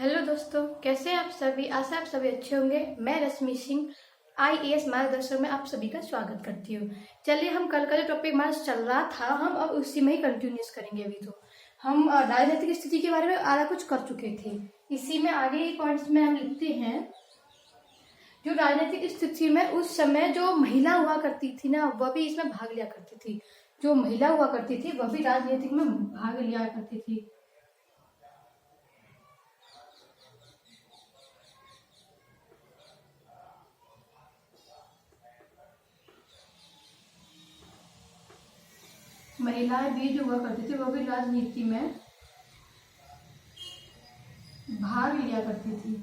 Hello दोस्तों, कैसे हैं आप सभी। आशा आप सभी अच्छे होंगे। मैं रश्मि सिंह आईएएस मार्गदर्शक में आप सभी का स्वागत करती हूँ। चलिए, हम कल का जो टॉपिक हमारा चल रहा था हम अब उसी में ही कंटिन्यूस करेंगे। अभी तो हम राजनीतिक स्थिति के बारे में आधा कुछ कर चुके थे। इसी में आगे पॉइंट्स में हम लिखते हैं, जो राजनीतिक स्थिति में उस समय जो महिला हुआ करती थी ना, वह भी इसमें भाग लिया करती थी। जो महिला हुआ करती थी वह भी राजनीतिक में भाग लिया करती थी। महिलाएं भी जो हुआ करती थी वह भी राजनीति में भाग लिया करती थी।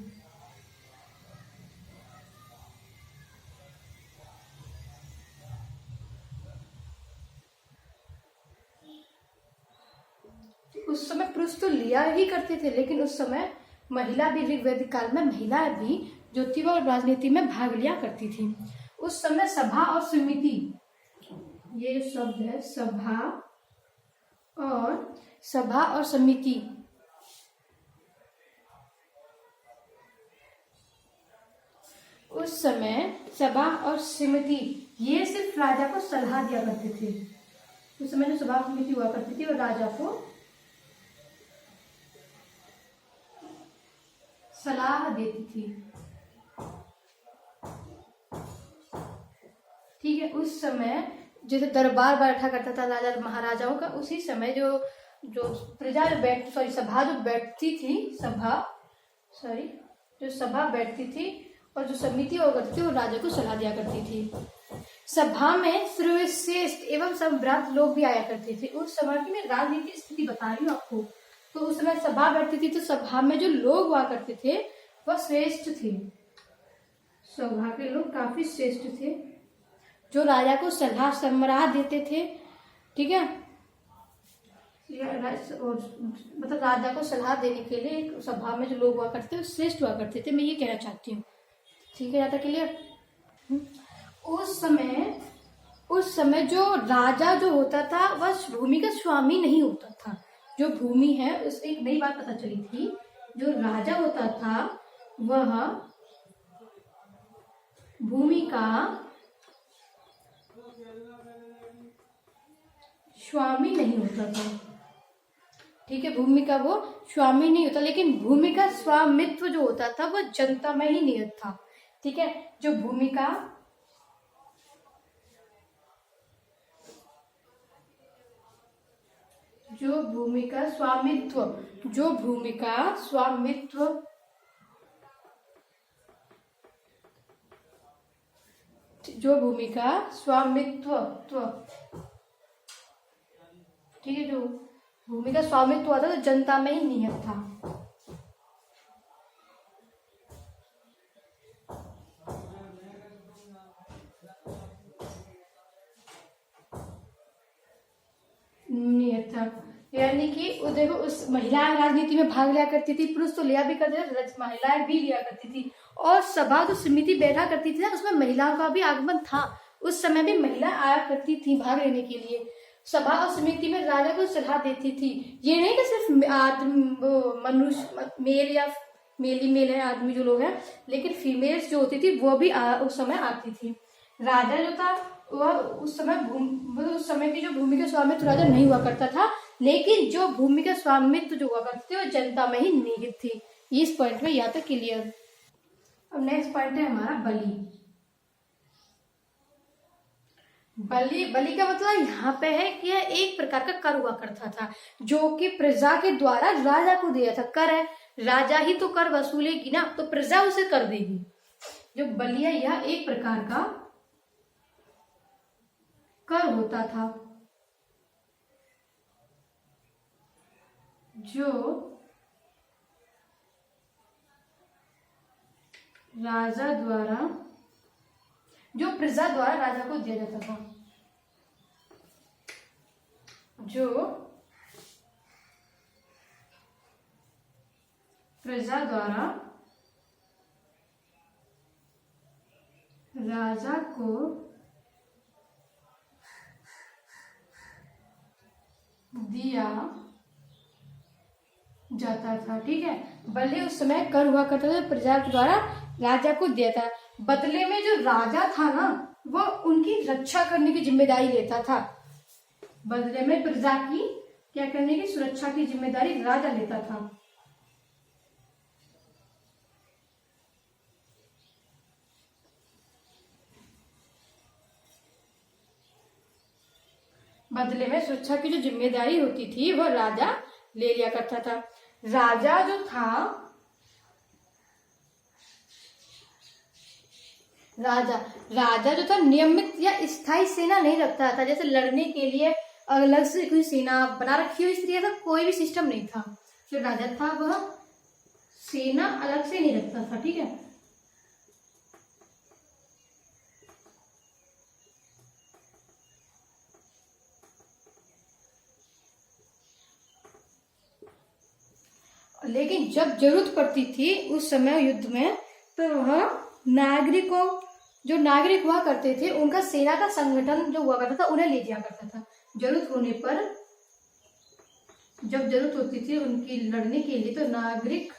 उस समय पुरुष तो लिया ही करते थे, लेकिन उस समय महिला भी, ऋग्वैदिक काल में महिलाएं भी जो थी वह राजनीति में भाग लिया करती थी। उस समय सभा और समिति, ये जो शब्द है सभा और समिति, उस समय सभा और समिति ये सिर्फ राजा को सलाह दिया करते थे। उस समय जो सभा समिति हुआ करती थी वो राजा को सलाह देती थी। ठीक है, उस समय जैसे दरबार बैठा करता था राजा महाराजाओं का, उसी समय जो प्रजा सभा जो बैठती थी, जो सभा बैठती थी और जो समिति हुआ करती थी वो राजा को सलाह दिया करती थी। सभा में श्रेष्ठ एवं संभ्रांत लोग भी आया करते थे। उस समय की मैं राजनीतिक स्थिति बता रही हूँ आपको। तो उस समय सभा बैठती थी, तो सभा में जो लोग हुआ करते थे वह श्रेष्ठ थे। सभा के लोग काफी श्रेष्ठ थे, जो राजा को सलाह देते थे। ठीक है, मतलब राजा को सलाह देने के लिए सभा में जो लोग हुआ करते थे श्रेष्ठ हुआ करते थे। मैं ये कहना चाहती हूँ। ठीक है, ज्यादा क्लियर। उस समय जो राजा जो होता था वह भूमि का स्वामी नहीं होता था। जो भूमि है, उस एक नई बात पता चली थी, जो राजा होता था वह भूमि का स्वामी नहीं होता था। ठीक है, भूमि का वो स्वामी नहीं होता, लेकिन भूमि का स्वामित्व जो होता था वह जनता में ही निहित था। ठीक है, जो भूमि का स्वामित्व ठीक है, जो भूमि का स्वामित्व था तो जनता में ही निहित था। निहित था, यानी कि देखो, उस महिलाएं राजनीति में भाग लिया करती थी। पुरुष तो लिया भी करते थे, महिलाएं भी लिया करती थी। और सभा जो समिति बैठा करती थी ना, उसमें महिलाओं का भी आगमन था। उस समय भी महिला आया करती थी भाग लेने के लिए। सभा और समिति में राजा को सलाह देती थी। ये नहीं कि सिर्फ मनुष्य, मेल है आदमी जो लोग हैं, लेकिन फीमेल्स जो होती थी वो भी उस समय आती थी। राजा जो था वह उस समय की जो भूमि का स्वामित्व राजा नहीं हुआ करता था, लेकिन जो भूमि का स्वामित्व जो हुआ करती थी वो जनता में ही निहित थी। इस पॉइंट में यहाँ तक क्लियर। अब नेक्स्ट पॉइंट है हमारा बलि। बलि का मतलब यहाँ पे है कि यह एक प्रकार का कर हुआ करता था, जो कि प्रजा के द्वारा राजा को दिया था। कर है, राजा ही तो कर वसूलेगी ना, तो प्रजा उसे कर देगी। जो बलि है यह एक प्रकार का कर होता था, जो राजा द्वारा, जो प्रजा द्वारा राजा को दिया जाता था। जो प्रजा द्वारा राजा को दिया जाता था। ठीक है, भले उस समय कर हुआ करता था प्रजा के द्वारा राजा को दिया था। बदले में जो राजा था ना, वो उनकी रक्षा करने की जिम्मेदारी लेता था। बदले में प्रजा की क्या करने की, सुरक्षा की जिम्मेदारी राजा लेता था। बदले में सुरक्षा की जो जिम्मेदारी होती थी वह राजा ले लिया करता था। राजा जो था, राजा जो था नियमित या स्थायी सेना नहीं रखता था। जैसे लड़ने के लिए अलग से कोई सेना बना रखी हो, इस तरीके का कोई भी सिस्टम नहीं था। जो राजा था वह सेना अलग से नहीं रखता था। ठीक है, लेकिन जब जरूरत पड़ती थी उस समय युद्ध में, तो वह नागरिकों, जो नागरिक हुआ करते थे, उनका सेना का संगठन जो हुआ करता था उन्हें ले दिया करता था। जरूरत होने पर, जब जरूरत होती थी उनकी लड़ने के लिए, तो नागरिक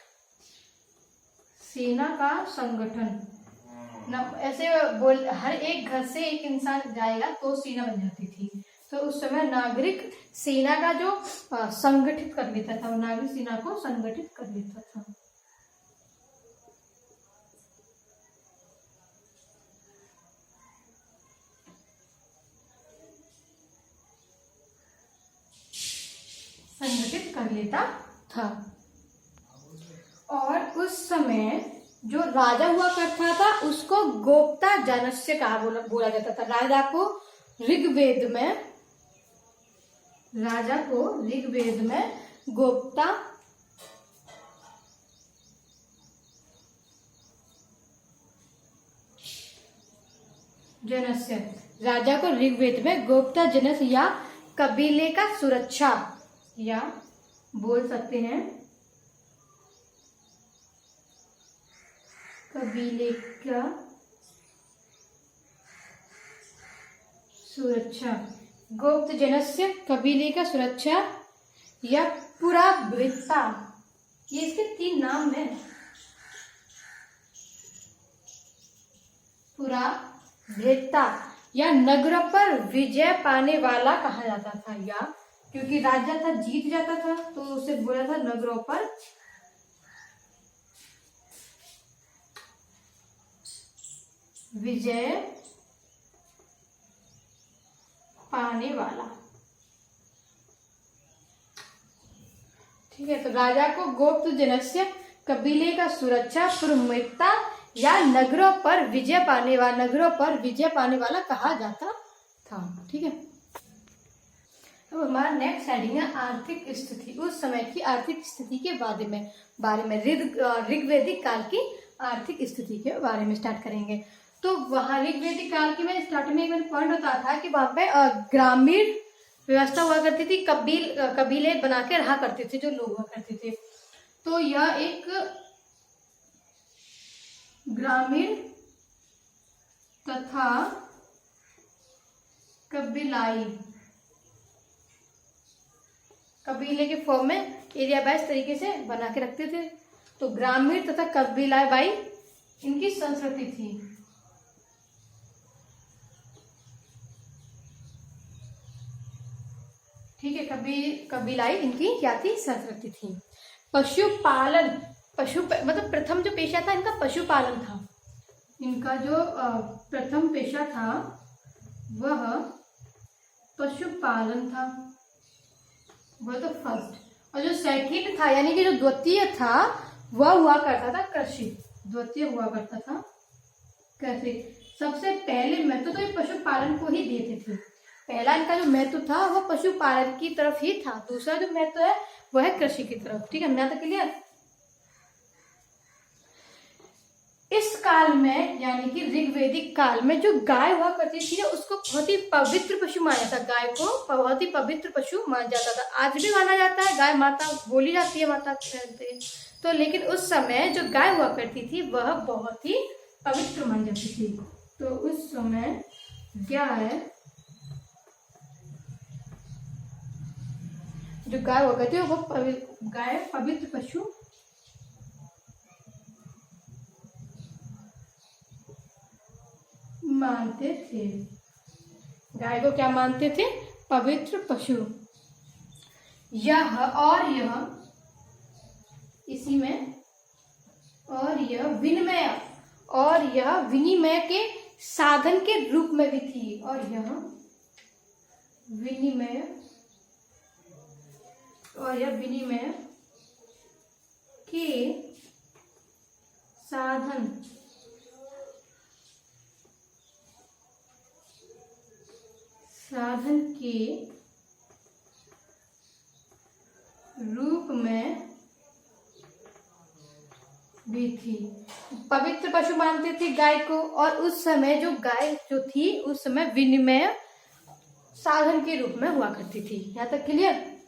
सेना का संगठन ऐसे बोल, हर एक घर से एक इंसान जाएगा तो सेना बन जाती थी। तो उस समय नागरिक सेना का जो संगठित कर लेता था, नागरिक सेना को संगठित कर लेता था। संगठित कर लेता था। और उस समय जो राजा हुआ करता था उसको गोप्ता जनस्य कहा बोला जाता था। राजा को ऋग्वेद में गोप्ता जनस्य, राजा को ऋग्वेद में गोप्ता जनस्य या कबीले का सुरक्षा, या बोल सकते हैं कबीले का सुरक्षा, गोप्त जनस्य कबीले का सुरक्षा या पुराभृता, ये इसके 3 नाम हैं। पुराभृता या नगर पर विजय पाने वाला कहा जाता था। या क्योंकि राजा था, जीत जाता था, तो उसे बोला था नगरों पर विजय पाने वाला। ठीक है, तो राजा को गोप्त जनस्य कबीले का सुरक्षा, पुरमिता या नगरों पर विजय पाने वाला कहा जाता था। ठीक है, अब हमारा नेक्स्ट हेडिंग है आर्थिक स्थिति। उस समय की आर्थिक स्थिति के बारे में ऋग्वैदिक काल की आर्थिक स्थिति के बारे में स्टार्ट करेंगे। तो वहाँ ऋग्वैदिक काल की मैंने स्टार्टिंग में मैंने पॉइंट बताया था कि वहां पे ग्रामीण व्यवस्था हुआ करती थी, कबीले बना के रहा करते थे जो लोग हुआ करते थे। तो यह एक ग्रामीण तथा कबीले के फॉर्म में एरिया वाइज तरीके से बना के रखते थे। तो ग्रामीण तथा कबीलाई इनकी संस्कृति थी। ठीक है, कबीलाई इनकी क्या थी, संस्कृति थी। पशुपालन, मतलब प्रथम जो पेशा था इनका पशुपालन था। इनका जो प्रथम पेशा था वह पशुपालन था, वह तो फर्स्ट। और जो सेकंड था यानी कि जो द्वितीय था वह हुआ करता था कृषि। सबसे पहले महत्व तो ये पशुपालन को ही देते थे। पहला इनका जो महत्व था वह पशुपालन की तरफ ही था, दूसरा जो महत्व है वह है कृषि की तरफ। ठीक है, यहाँ तक क्लियर। इस काल में यानी कि ऋग्वैदिक काल में जो गाय हुआ करती थी उसको बहुत ही पवित्र पशु माना जाता। गाय को बहुत ही पवित्र पशु माना जाता था। आज भी माना जाता है, गाय माता बोली जाती है, माता कहते हैं। तो लेकिन उस समय जो गाय हुआ करती थी वह बहुत ही पवित्र मानी जाती थी। तो उस समय जो गाय हुआ करती है वो गाय पवित्र पशु मानते थे। गाय को क्या मानते थे? पवित्र पशु। यह इसी में और यह विनिमय के साधन के रूप में भी थी। और यह विनिमय के साधन के रूप में भी थी। पवित्र पशु मानते थे गाय को, और उस समय जो गाय जो थी उस समय विनिमय साधन के रूप में हुआ करती थी। यहाँ तक क्लियर?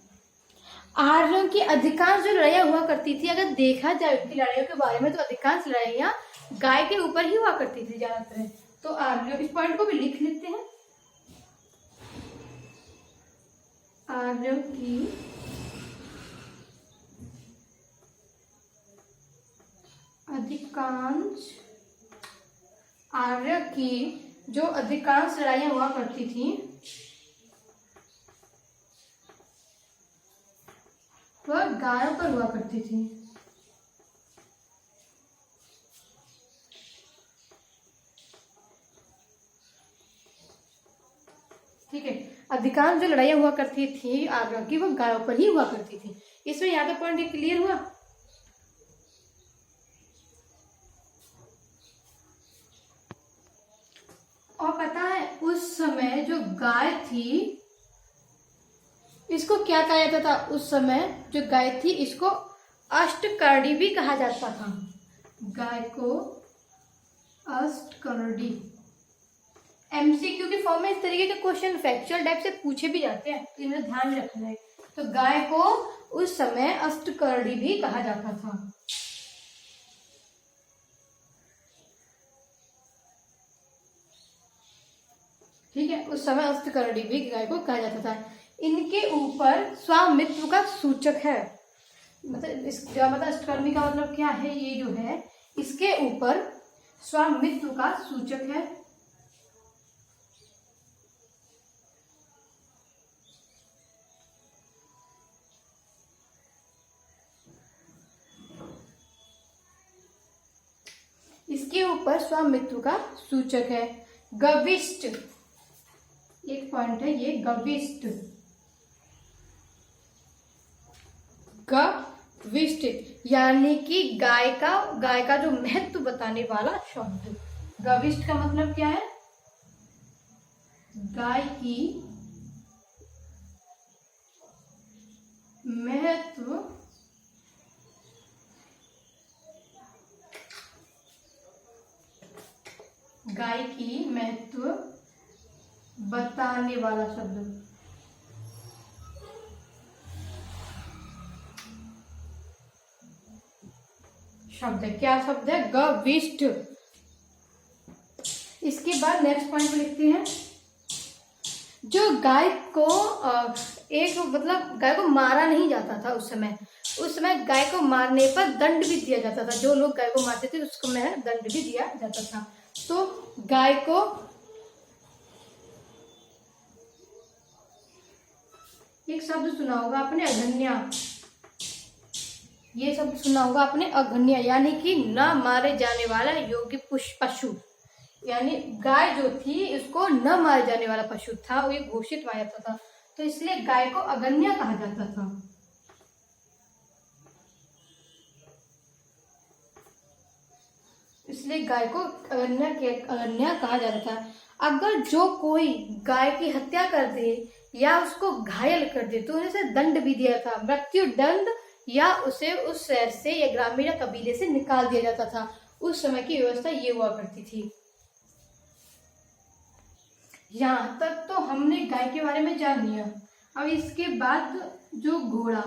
आर्यों की अधिकांश जो लड़ाइयाँ हुआ करती थी, अगर देखा जाए उनकी लड़ाइयों के बारे में, तो अधिकांश लड़ाइयाँ गाय के ऊपर ही हुआ करती थी ज्यादातर। तो आर्यों, इस पॉइंट को भी लिख लेते हैं। आर्यों की जो अधिकांश लड़ाइयाँ हुआ करती थी वह गायों पर हुआ करती थी। ठीक है, अधिकांश जो लड़ाइयाँ हुआ करती थी आर्यों की, वो गायों पर ही हुआ करती थी। इसमें यहाँ तक पॉइंट क्लियर हुआ? और पता है उस समय जो गाय थी इसको क्या कहा जाता था? उस समय जो गाय थी इसको अष्टकर्णी भी कहा जाता था। गाय को अष्टकर्णी। एमसीक्यू की फॉर्म में इस तरीके के क्वेश्चन फैक्चुअल टाइप से पूछे भी जाते हैं, तो इन्हें ध्यान में रखना है। तो गाय को उस समय अष्टकर्णी भी कहा जाता था। ठीक है, उस समय अष्टकर्णी भी गाय को कहा जाता था। इनके ऊपर स्वामित्व का सूचक है। मतलब अष्टकर्मी का मतलब क्या है? ये जो है इसके ऊपर स्वामित्व का सूचक है। इसके ऊपर स्वामित्व का सूचक है। गविष्ठ, एक पॉइंट है ये, गविष्ठ। गविष्ठ यानी कि गाय का जो महत्व बताने वाला शब्द। गविष्ठ का मतलब क्या है? गाय की महत्व बताने वाला शब्द। शब्द है, क्या शब्द है? गविष्ठ। इसके बाद नेक्स्ट पॉइंट में लिखते हैं, जो गाय को गाय को मारा नहीं जाता था उस समय गाय को मारने पर दंड भी दिया जाता था। जो लोग गाय को मारते थे उसको में दंड भी दिया जाता था। तो गाय को एक शब्द सुना होगा आपने, अघन्या। ये शब्द सुना होगा आपने, अघन्या, यानी कि न मारे जाने वाला योग्य पशु। यानी गाय जो थी इसको न मारे जाने वाला पशु था, वो ये घोषित माना जाता था। तो इसलिए गाय को अघन्या कहा जाता था। इसलिए गाय को अघन्या कहा जाता था। अगर जो कोई गाय की हत्या कर दे या उसको घायल कर दे तो उसे दंड भी दिया था, मृत्यु दंड, या उसे उस शहर से या ग्रामीण या कबीले से निकाल दिया जाता था। उस समय की व्यवस्था ये हुआ करती थी। यहाँ तक तो हमने गाय के बारे में जान लिया। अब इसके बाद जो घोड़ा,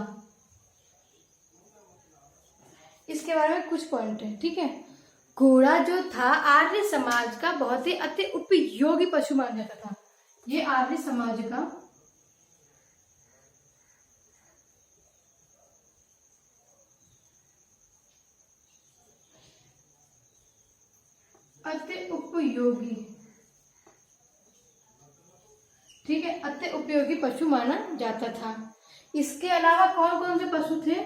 इसके बारे में कुछ पॉइंट है। ठीक है, घोड़ा जो था आर्य समाज का बहुत ही अति उपयोगी पशु माना जाता था। ये आर्य समाज का अति उपयोगी, ठीक है, अति उपयोगी पशु माना जाता था। इसके अलावा कौन कौन से पशु थे?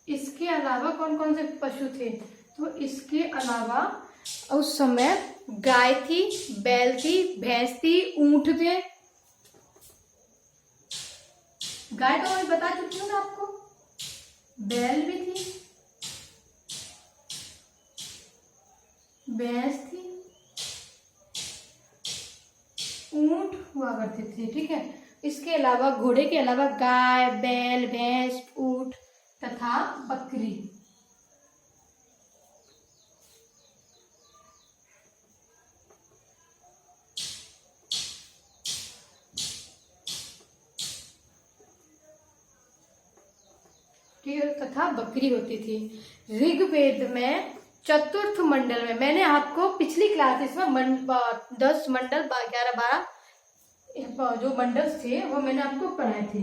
इसके अलावा कौन कौन से पशु थे? तो इसके अलावा उस समय गाय थी, बैल थी, भैंस थी, ऊंट थे। गाय तो मैं बता चुकी हूँ ना आपको, बैल भी थी, भैंस थी, ऊंट हुआ करते थे, ठीक है। इसके अलावा घोड़े के अलावा गाय, बैल, भैंस, ऊंट तथा बकरी। तथा बकरी होती थी। ऋग्वेद में चतुर्थ मंडल में, मैंने आपको पिछली क्लासेस में 10 मंडल 11-12 जो मंडल्स थे वो मैंने आपको पढ़ाए थे।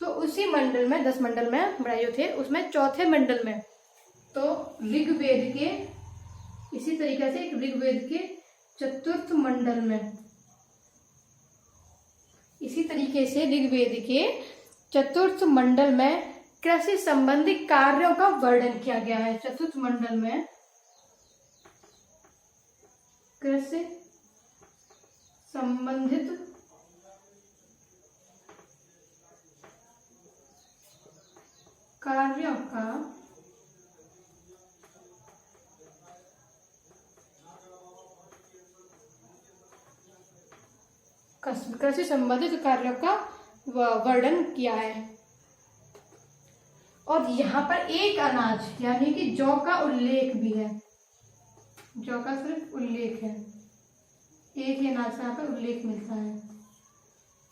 तो उसी मंडल में 10 मंडल में पढ़ाए थे, उसमें चौथे मंडल में तो ऋग्वेद के, इसी तरीके से ऋग्वेद के चतुर्थ मंडल में, इसी तरीके से ऋग्वेद के चतुर्थ मंडल में कृषि संबंधी कार्यों का वर्णन किया गया है। चतुर्थ मंडल में कृषि संबंधित कार्यों का कृषि संबंधित कार्यों का वर्णन किया है। और यहाँ पर एक अनाज यानी कि जौ का उल्लेख भी है। जौ का सिर्फ उल्लेख है, एक ही अनाज का यहाँ पर उल्लेख मिलता है।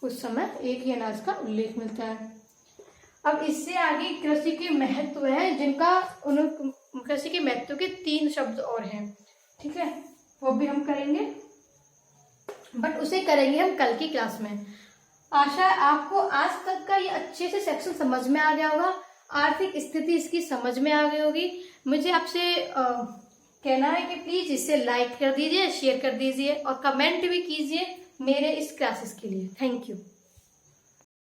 उस समय एक ही अनाज का उल्लेख मिलता है। अब इससे आगे कृषि के महत्व है, जिनका कृषि के महत्व के 3 शब्द और हैं, ठीक है, वो भी हम करेंगे, बट उसे करेंगे हम कल की क्लास में। आशा है आपको आज तक का ये अच्छे से सेक्शन समझ में आ गया होगा, आर्थिक स्थिति इसकी समझ में आ गई होगी। मुझे आपसे कहना है कि प्लीज इसे लाइक कर दीजिए, शेयर कर दीजिए और कमेंट भी कीजिए मेरे इस क्लासेस के लिए। Thank you.